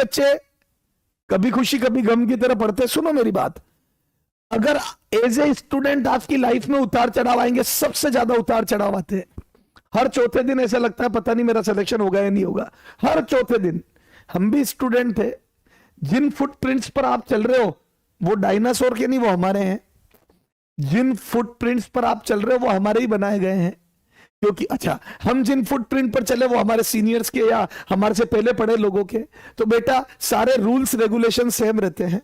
बच्चे कभी खुशी कभी गम की तरह पढ़ते। सुनो मेरी बात, अगर एज ए स्टूडेंट आपकी लाइफ में उतार चढ़ाव आएंगे, सबसे ज्यादा उतार चढ़ाव आते हैं। हर चौथे दिन ऐसा लगता है पता नहीं मेरा सिलेक्शन होगा या नहीं होगा, हर चौथे दिन। हम भी स्टूडेंट थे। जिन फुटप्रिंट्स पर आप चल रहे हो वो डायनासोर के नहीं, वो हमारे हैं। जिन फुटप्रिंट्स पर आप चल रहे हो वो हमारे ही बनाए गए हैं। क्योंकि अच्छा, हम जिन फुटप्रिंट पर चले वो हमारे सीनियर्स के या हमारे से पहले पढ़े लोगों के। तो बेटा सारे रूल्स रेगुलेशन सेम रहते हैं,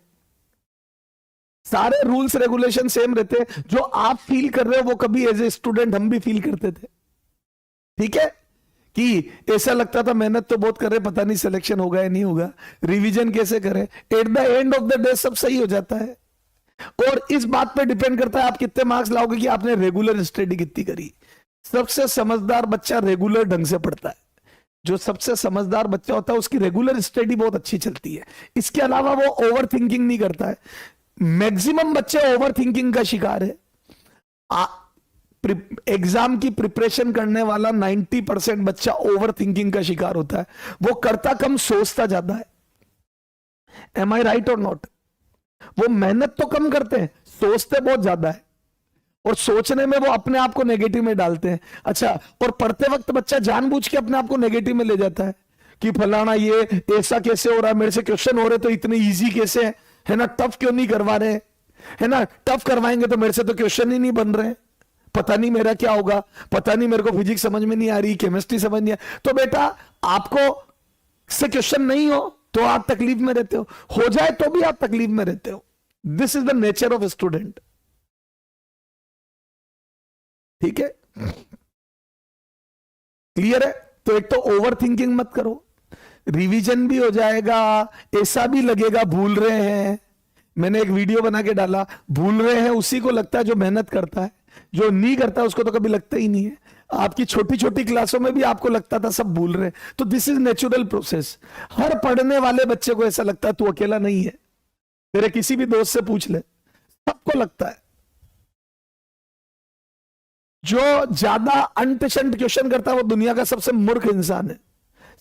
सारे रूल्स रेगुलेशन सेम रहते हैं। जो आप फील कर रहे हो वो कभी एज ए स्टूडेंट हम भी फील करते थे। ठीक है, कि ऐसा लगता था मेहनत तो बहुत कर रहे, पता नहीं सिलेक्शन होगा या नहीं होगा, रिवीजन कैसे करें। At the end of the day सब सही हो जाता है। और इस बात पे डिपेंड करता है आप कितने मार्क्स लाओगे कि आपने रेगुलर स्टडी कितनी करी। सबसे समझदार बच्चा रेगुलर ढंग से पढ़ता है। जो सबसे समझदार बच्चा होता है उसकी रेगुलर स्टडी बहुत अच्छी चलती है। इसके अलावा वो ओवर थिंकिंग नहीं करता है। मैक्सिमम बच्चे ओवर थिंकिंग का शिकार है। एग्जाम की प्रिपरेशन करने वाला 90% बच्चा ओवर थिंकिंग का शिकार होता है। वो करता कम, सोचता ज्यादा है। एम आई राइट और नॉट? वो मेहनत तो कम करते हैं, सोचते बहुत ज्यादा है, और सोचने में वो अपने आप को नेगेटिव में डालते हैं। अच्छा, और पढ़ते वक्त बच्चा जानबूझ के अपने आप को नेगेटिव में ले जाता है कि फलाना ये ऐसा कैसे हो रहा है, मेरे से क्वेश्चन हो रहे तो इतने इजी कैसे है ना, टफ क्यों नहीं करवा रहे, है ना, टफ करवाएंगे तो मेरे से तो क्वेश्चन ही नहीं बन रहे, पता नहीं मेरा क्या होगा, पता नहीं मेरे को फिजिक्स समझ में नहीं आ रही, केमिस्ट्री समझ नहीं आ। तो बेटा आपको से क्वेश्चन नहीं हो तो आप तकलीफ में रहते हो जाए तो भी आप तकलीफ में रहते हो। This is the nature of student. ठीक है, क्लियर है? तो एक तो ओवर थिंकिंग मत करो, रिवीजन भी हो जाएगा, ऐसा भी लगेगा भूल रहे हैं। मैंने एक वीडियो बना के डाला, भूल रहे हैं उसी को लगता है जो मेहनत करता है, जो नहीं करता उसको तो कभी लगता ही नहीं है। आपकी छोटी छोटी क्लासों में भी आपको लगता था सब भूल रहे हैं। तो दिस इज नेचुरल प्रोसेस। हर पढ़ने वाले बच्चे को ऐसा लगता है तू अकेला नहीं है, तेरे किसी भी दोस्त से पूछ ले, सबको लगता है। जो ज्यादा अनटशंट क्वेश्चन करता है वो दुनिया का सबसे मूर्ख इंसान है।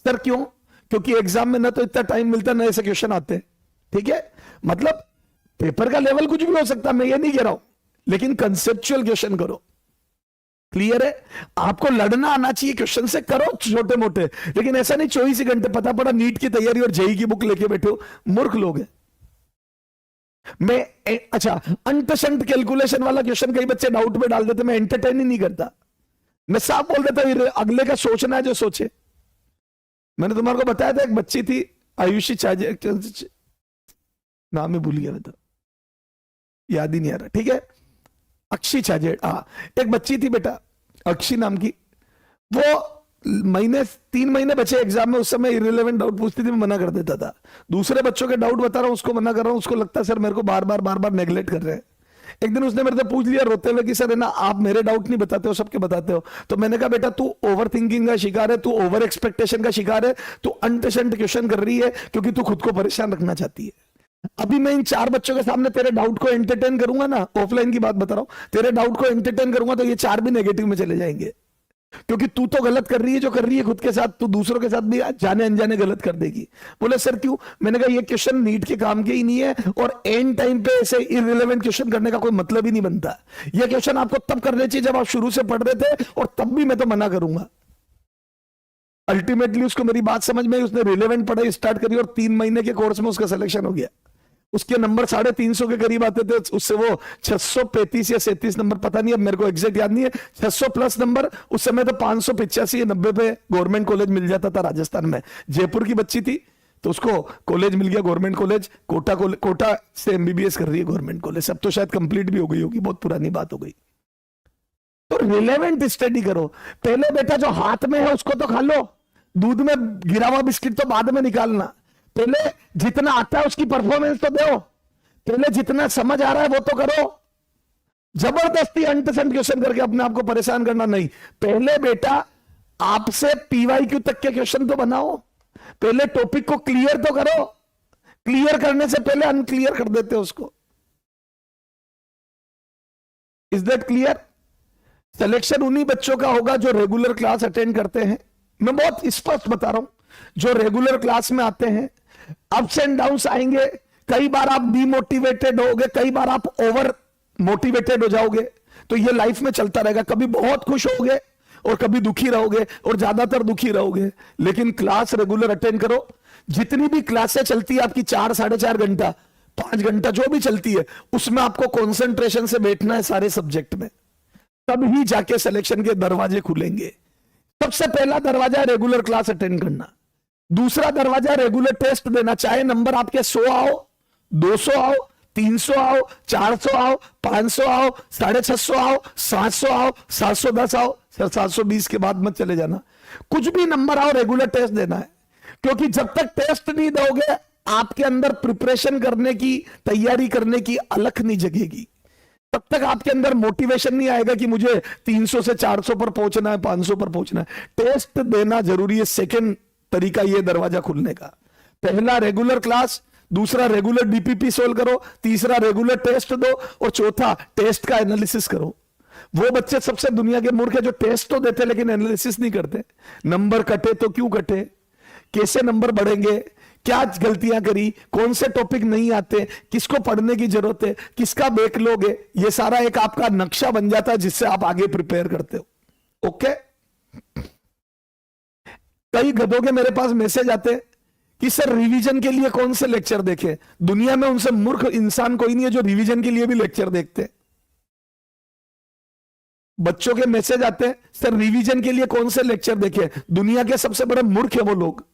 सर क्यों? क्योंकि एग्जाम में ना तो इतना टाइम मिलता ना ऐसे क्वेश्चन आते हैं। ठीक है, मतलब पेपर का लेवल कुछ भी हो सकता है, मैं ये नहीं कह रहा हूं, लेकिन कंसेप्चुअल क्वेश्चन करो। क्लियर है? आपको लड़ना आना चाहिए क्वेश्चन से, करो छोटे मोटे, लेकिन ऐसा नहीं 24 ही घंटे पता पड़ा नीट की तैयारी और जेई की बुक लेके बैठे हो। मूर्ख लोग हैं। मैं अच्छा, अनटशंट कैलकुलेशन वाला क्वेश्चन कई बच्चे डाउट में डाल देते, मैं एंटरटेन ही नहीं करता। मैं साफ बोल देता हूं अगले का सोचना है जो सोचे। मैंने तुम्हारे को बताया था एक बच्ची थी आयुषी चाजे, नाम ही भूल गया मैं तो, याद ही नहीं आ रहा। ठीक है, अक्षी छाजेड़, हाँ, एक बच्ची थी बेटा अक्षी नाम की। वो 3 महीने बचे एग्जाम में, उस समय इररिलेवेंट डाउट पूछती थी, मैं मना कर देता था। दूसरे बच्चों के डाउट बता रहा हूं, उसको मना कर रहा हूं, उसको लगता है सर मेरे को बार बार नेगलेक्ट कर रहे हैं। एक दिन उसने मेरे से पूछ लिया रोते हुए कि सर है ना आप मेरे डाउट नहीं बताते हो, सबके बताते हो। तो मैंने कहा बेटा तू ओवर थिंकिंग का शिकार है, तू ओवर एक्सपेक्टेशन का शिकार है, तू अनटशंट क्वेश्चन कर रही है क्योंकि तू खुद को परेशान रखना चाहती है। अभी मैं इन 4 बच्चों के सामने तेरे डाउट को एंटरटेन करूंगा ना, ऑफलाइन की बात बता रहा हूं, तेरे डाउट को एंटरटेन करूंगा तो ये 4 भी नेगेटिव में चले जाएंगे। क्योंकि तू तो गलत कर रही है जो कर रही है खुद के साथ, तू दूसरों के साथ भी जाने अनजाने गलत कर देगी। बोले सर क्यों? मैंने कहा ये क्वेश्चन नीट के काम के ही नहीं है, और एंड टाइम पे ऐसे इररिलेवेंट क्वेश्चन करने का कोई मतलब ही नहीं बनता। ये क्वेश्चन आपको तब करने चाहिए जब आप शुरू से पढ़ रहे थे, और तब भी मैं तो मना करूंगा। अल्टीमेटली उसको मेरी बात समझ में आई, उसने रिलेवेंट पढ़ाई स्टार्ट करी और 3 महीने के कोर्स में उसका सिलेक्शन हो गया। उसके नंबर 350 के करीब आते थे, उससे वो 635 या 37 नंबर, पता नहीं अब मेरे को एग्जैक्ट याद नहीं है, 600 प्लस नंबर। उस समय तो 585 या 90 पे गवर्नमेंट कॉलेज मिल जाता था राजस्थान में। जयपुर की बच्ची थी तो उसको कॉलेज मिल गया, गवर्नमेंट कॉलेज, कोटा से एमबीबीएस कर रही है गवर्नमेंट कॉलेज। अब तो शायद कंप्लीट भी हो गई होगी, बहुत पुरानी बात हो गई। तो रिलेवेंट स्टडी करो। पहले बेटा जो हाथ में है उसको तो खा लो, दूध में गिरा हुआ बिस्किट तो बाद में निकालना। पहले जितना आता है उसकी परफॉर्मेंस तो दो, पहले जितना समझ आ रहा है वो तो करो। जबरदस्ती अनटशंट क्वेश्चन करके अपने आप को परेशान करना नहीं। पहले बेटा आपसे पीवाईक्यू तक के क्वेश्चन तो बनाओ, पहले टॉपिक को क्लियर तो करो। क्लियर करने से पहले अनक्लियर कर देते हो उसको। Is that clear? सिलेक्शन उन्हीं बच्चों का होगा जो रेगुलर क्लास अटेंड करते हैं। मैं बहुत स्पष्ट बता रहा हूं, जो रेगुलर क्लास में आते हैं। अप्स एंड डाउन्स आएंगे, कई बार आप डीमोटिवेटेड होगे, कई बार आप ओवर मोटिवेटेड हो जाओगे। तो ये लाइफ में चलता रहेगा, कभी बहुत खुश होगे और कभी दुखी रहोगे और ज्यादातर दुखी रहोगे। लेकिन क्लास रेगुलर अटेंड करो। जितनी भी क्लासें चलती है आपकी 4 साढ़े 4 घंटा 5 घंटा जो भी चलती है, उसमें आपको कंसंट्रेशन से बैठना है सारे सब्जेक्ट में, तब ही जाके सिलेक्शन के दरवाजे खुलेंगे। सबसे पहला दरवाजा है रेगुलर क्लास अटेंड करना। दूसरा दरवाजा रेगुलर टेस्ट देना, चाहे नंबर आपके 100 आओ, 200 आओ, 300 आओ, 400 आओ, 500 आओ, 650 आओ, 700 आओ, 710 आओ, 720 के बाद मत चले जाना। कुछ भी नंबर आओ, रेगुलर टेस्ट देना है। क्योंकि जब तक टेस्ट नहीं दोगे, आपके अंदर प्रिपरेशन करने की, तैयारी करने की अलख नहीं जगेगी। तब तक आपके अंदर मोटिवेशन नहीं आएगा कि मुझे 300 से 400 पर पहुंचना है, 500 पर पहुंचना है। टेस्ट देना जरूरी है। सेकंड तरीका ये दरवाजा खुलने का। पहला रेगुलर क्लास, दूसरा रेगुलर डीपीपी सोल्व करो, तीसरा रेगुलर टेस्ट दो, और चौथा टेस्ट का एनालिसिस करो। वो बच्चे सबसे दुनिया के मूर्ख है जो टेस्ट तो देते लेकिन एनालिसिस नहीं करते। नंबर कटे तो क्यों कटे, कैसे नंबर बढ़ेंगे, क्या गलतियां करी, कौन से टॉपिक नहीं आते, किसको पढ़ने की जरूरत है, किसका बैकलॉग है, ये सारा एक आपका नक्शा बन जाता है जिससे आप आगे प्रिपेयर करते हो। ओके। कई गधों के मेरे पास मैसेज आते हैं कि सर रिवीजन के लिए कौन से लेक्चर देखें। दुनिया में उनसे मूर्ख इंसान कोई नहीं है जो रिवीजन के लिए भी लेक्चर देखते हैं। बच्चों के मैसेज आते हैं सर रिवीजन के लिए कौन से लेक्चर देखें। दुनिया के सबसे बड़े मूर्ख है वो लोग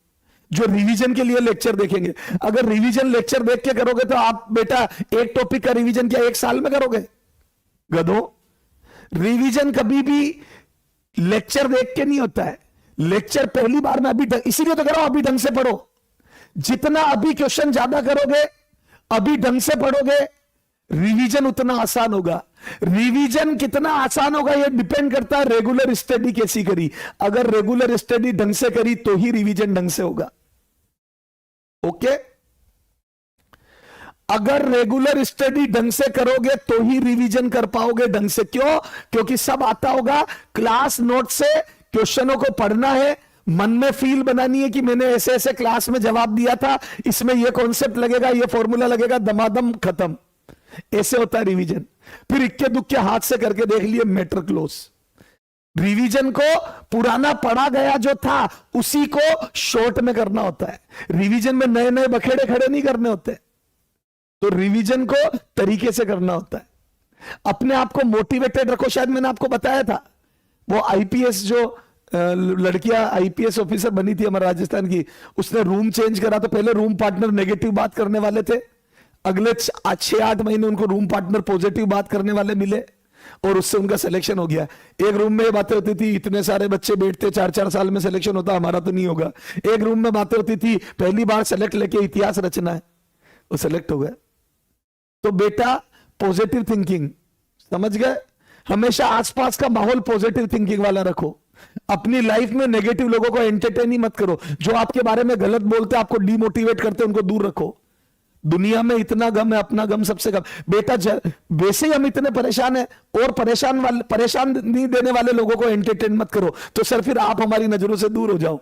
जो रिवीजन के लिए लेक्चर देखेंगे। अगर रिवीजन लेक्चर देख के करोगे तो आप बेटा एक टॉपिक का रिवीजन क्या 1 साल में करोगे गधों। रिवीजन कभी भी लेक्चर देख के नहीं होता है। लेक्चर पहली बार में अभी इसीलिए तो करो अभी ढंग से पढ़ो। जितना अभी क्वेश्चन ज्यादा करोगे, अभी ढंग से पढ़ोगे, रिवीजन उतना आसान होगा। रिवीजन कितना आसान होगा यह डिपेंड करता है रेगुलर स्टडी कैसी करी। अगर रेगुलर स्टडी ढंग से करी तो ही रिवीजन ढंग से होगा। ओके। अगर रेगुलर स्टडी ढंग से करोगे तो ही रिवीजन कर पाओगे ढंग से। क्यों? क्योंकि सब आता होगा। क्लास नोट से क्वेश्चनों को पढ़ना है, मन में फील बनानी है कि मैंने ऐसे ऐसे क्लास में जवाब दिया था, इसमें यह कॉन्सेप्ट लगेगा, यह फॉर्मूला लगेगा, दमादम खत्म। ऐसे होता है रिवीजन। फिर इक्के दुक्के हाथ से करके देख लिए, मैटर क्लोज। रिवीजन को पुराना पढ़ा गया जो था उसी को शॉर्ट में करना होता है। रिवीजन में नए नए बखेड़े खड़े नहीं करने होते। तो रिवीजन को तरीके से करना होता है। अपने आप को मोटिवेटेड रखो। शायद मैंने आपको बताया था वो आईपीएस जो लड़कियां आईपीएस ऑफिसर बनी थी हमारे राजस्थान की, उसने रूम चेंज करा। तो पहले रूम पार्टनर नेगेटिव बात करने वाले थे, अगले 6-8 महीने उनको रूम पार्टनर पॉजिटिव बात करने वाले मिले और उससे उनका सिलेक्शन हो गया। एक रूम में बातें होती थी, इतने सारे बच्चे बैठते, 4-4 साल में सिलेक्शन होता, हमारा तो नहीं होगा। एक रूम में बातें होती थी, पहली बार सेलेक्ट लेके इतिहास रचना है, वो सेलेक्ट हो गया। तो बेटा पॉजिटिव थिंकिंग, समझ गए? हमेशा आसपास का माहौल पॉजिटिव थिंकिंग वाला रखो। अपनी लाइफ में नेगेटिव लोगों को एंटरटेन ही मत करो। जो आपके बारे में गलत बोलते, आपको डीमोटिवेट करते, उनको दूर रखो। दुनिया में इतना गम है, अपना गम सबसे कम। बेटा वैसे ही हम इतने परेशान हैं, और परेशान नहीं देने वाले लोगों को एंटरटेन मत करो। तो सर फिर आप हमारी नजरों से दूर हो जाओ।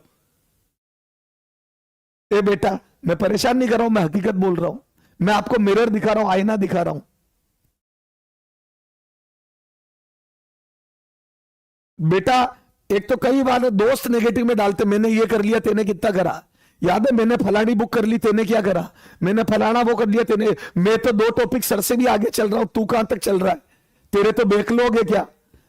ए बेटा मैं परेशान नहीं कर रहा हूं, मैं हकीकत बोल रहा हूं। मैं आपको मिरर दिखा रहा हूं, आईना दिखा रहा हूं। बेटा एक तो कई बार दोस्त नेगेटिव में डालते, मैंने ये कर लिया, तेने कितना करा। याद है मैंने फलानी बुक कर ली, तेने क्या करा। मैंने फलाना वो कर लिया, तेने। मैं तो 2 टॉपिक सर से भी आगे चल रहा हूं, तू कहां तक चल रहा है, तेरे तो बैकलॉग है क्या।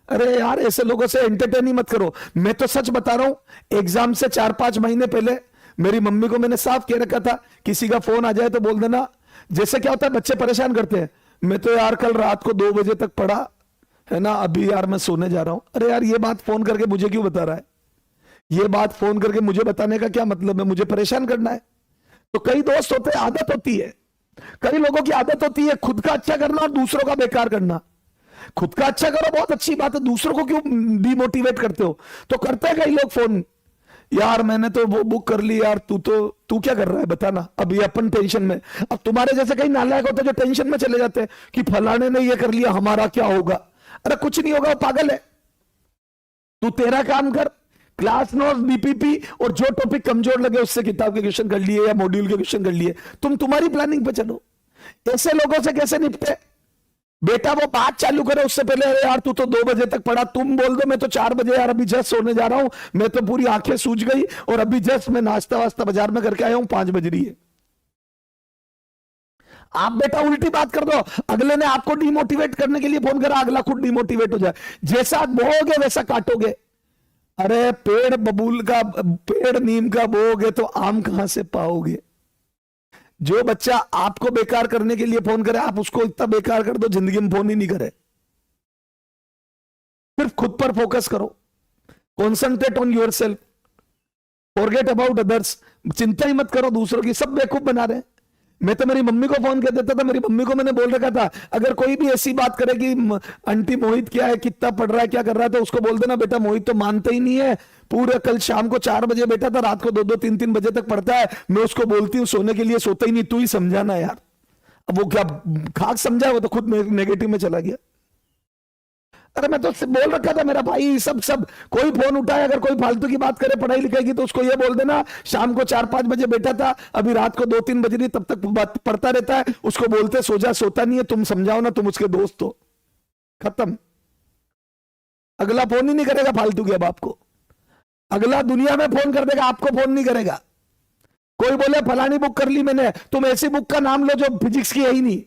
अरे यार ऐसे लोगों से एंटरटेन ही मत करो। मैं तो सच बता रहा हूं, एग्जाम से 4-5 महीने पहले मेरी मम्मी को मैंने साफ कह रखा था, किसी का फोन आ जाए तो बोल देना। जैसे क्या होता है बच्चे परेशान करते हैं, मैं तो यार कल रात को 2 बजे तक पढ़ा है ना, अभी यार मैं सोने जा रहा हूं। अरे यार ये बात फोन करके मुझे क्यों बता रहा है, ये बात फोन करके मुझे बताने का क्या मतलब है, मुझे परेशान करना है। तो कई दोस्त होते हैं, आदत होती है, कई लोगों की आदत होती है खुद का अच्छा करना और दूसरों का बेकार करना। खुद का अच्छा करो, बहुत अच्छी बात है, दूसरों को क्यों डिमोटिवेट करते हो। तो करते हैं कई लोग फोन, यार मैंने तो वो बुक कर ली यार, तू क्या कर रहा है बताना। अब ये अपन टेंशन में, अब तुम्हारे जैसे कई नालायक होते हैं जो टेंशन में चले जाते हैं कि फलाने ने ये कर लिया, हमारा क्या होगा। अरे कुछ नहीं होगा, वो पागल है। तू तेरा काम कर, क्लास नोट्स, डीपीपी, और जो टॉपिक कमजोर लगे उससे किताब के क्वेश्चन कर लिए या मॉड्यूल के क्वेश्चन कर लिए। तुम तुम्हारी प्लानिंग पे चलो। ऐसे लोगों से कैसे निपटे? बेटा वो बात चालू करे उससे पहले, अरे यार तू तो 2 बजे तक पढ़ा, तुम बोल दो मैं तो 4 बजे यार अभी जस्ट सोने जा रहा हूं, मैं तो पूरी आंखें सूज गई और अभी जस्ट मैं नाश्ता वास्ता बाजार में करके आया हूं, 5 बज रही है। आप बेटा उल्टी बात कर दो, अगले ने आपको डिमोटिवेट करने के लिए फोन करा, अगला खुद डिमोटिवेट हो जाए। जैसा बोओगे वैसा काटोगे। अरे पेड़ बबूल का, पेड़ नीम का बोओगे तो आम कहां से पाओगे? जो बच्चा आपको बेकार करने के लिए फोन करे, आप उसको इतना बेकार कर दो जिंदगी में फोन ही नहीं करे। सिर्फ खुद पर फोकस करो, concentrate on your self, forget about others. चिंता ही मत करो दूसरों की, सब बेवकूफ बना रहे हैं। मैं तो मेरी मम्मी को फोन कर देता था, मेरी मम्मी को मैंने बोल रखा था अगर कोई भी ऐसी बात करे कि आंटी मोहित क्या है, कितना पढ़ रहा है, क्या कर रहा है, तो उसको बोल देना बेटा मोहित तो मानता ही नहीं है, पूरे कल शाम को 4 बजे बैठा था, रात को 2-2 3-3 बजे तक पढ़ता है, मैं उसको बोलती हूँ सोने के लिए, सोता ही नहीं, तू ही समझाना यार। अब वो क्या खाक समझा, वो तो खुद नेगेटिव में चला गया। अरे मैं तो बोल रखा था मेरा भाई, सब कोई फोन उठाए अगर कोई फालतू की बात करे पढ़ाई लिखाई की, तो उसको ये बोल देना शाम को 4-5 बजे बैठा था, अभी रात को 2-3 बज रही, तब तक पढ़ता रहता है, उसको बोलते सो जा, सोता नहीं है, तुम समझाओ ना, तुम उसके दोस्त हो। खत्म। अगला फोन ही नहीं करेगा फालतू के अब आपको, अगला दुनिया में फोन कर देगा, आपको फोन नहीं करेगा। कोई बोले फलानी बुक कर ली मैंने, तुम ऐसी बुक का नाम लो जो फिजिक्स की है ही नहीं,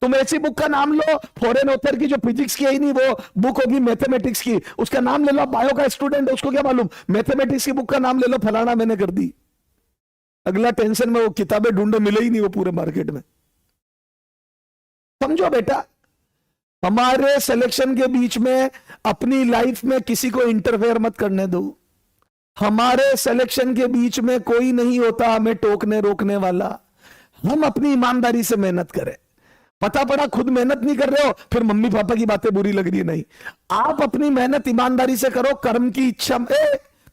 तुम ऐसी बुक का नाम लो फॉरेन ऑथर की जो फिजिक्स की है ही नहीं, वो बुक होगी मैथमेटिक्स की, उसका नाम ले लो। बायो का स्टूडेंट है, उसको क्या मालूम, मैथमेटिक्स की बुक का नाम ले लो, फलाना मैंने कर दी। अगला टेंशन में, वो किताबें ढूंढे, मिले ही नहीं वो पूरे मार्केट में। समझो बेटा, हमारे सिलेक्शन के बीच में अपनी लाइफ में किसी को इंटरफेयर मत करने दो। हमारे सिलेक्शन के बीच में कोई नहीं होता हमें टोकने रोकने वाला। हम अपनी ईमानदारी से मेहनत करें। पता पड़ा खुद मेहनत नहीं कर रहे हो, फिर मम्मी पापा की बातें बुरी लग रही है, नहीं, आप अपनी मेहनत ईमानदारी से करो। कर्म की इच्छा,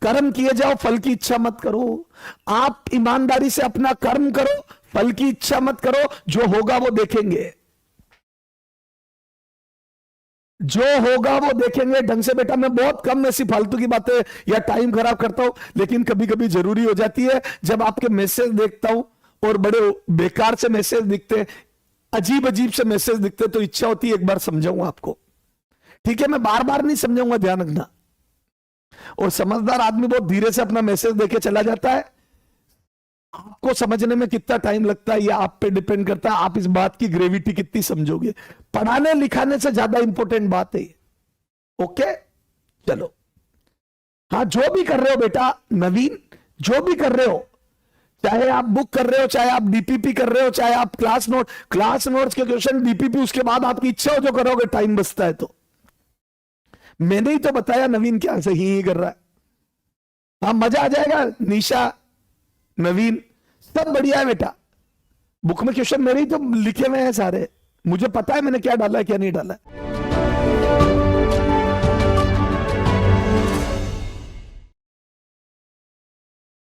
कर्म किए जाओ, फल की इच्छा मत करो। आप ईमानदारी से अपना कर्म करो, फल की इच्छा मत करो, जो होगा वो देखेंगे, जो होगा वो देखेंगे। ढंग से बेटा, मैं बहुत कम ऐसी फालतू की बातें या टाइम खराब करता हूं, लेकिन कभी कभी जरूरी हो जाती है। जब आपके मैसेज देखता हूं और बड़े बेकार से मैसेज दिखते, अजीब अजीब से मैसेज दिखते, तो इच्छा होती है एक बार समझाऊं आपको। ठीक है, मैं बार बार नहीं समझाऊंगा, ध्यान रखना। और समझदार आदमी बहुत धीरे से अपना मैसेज देके चला जाता है। आपको समझने में कितना टाइम लगता है, यह आप पे डिपेंड करता है, आप इस बात की ग्रेविटी कितनी समझोगे। पढ़ाने लिखाने से ज्यादा इंपॉर्टेंट बात है। ओके, चलो। हाँ, जो भी कर रहे हो बेटा नवीन, जो भी कर रहे हो, चाहे आप बुक कर रहे हो, चाहे आप डीपीपी कर रहे हो, चाहे आप क्लास नोट्स के क्वेश्चन, डीपीपी, उसके बाद आपकी इच्छा हो जो करोगे, टाइम बचता है तो। मैंने ही तो बताया नवीन क्या सही ही कर रहा है। हाँ, मजा आ जाएगा। निशा, नवीन, सब बढ़िया है बेटा। बुक में क्वेश्चन मेरे ही तो लिखे हुए हैं सारे, मुझे पता है मैंने क्या डाला है क्या नहीं डाला है।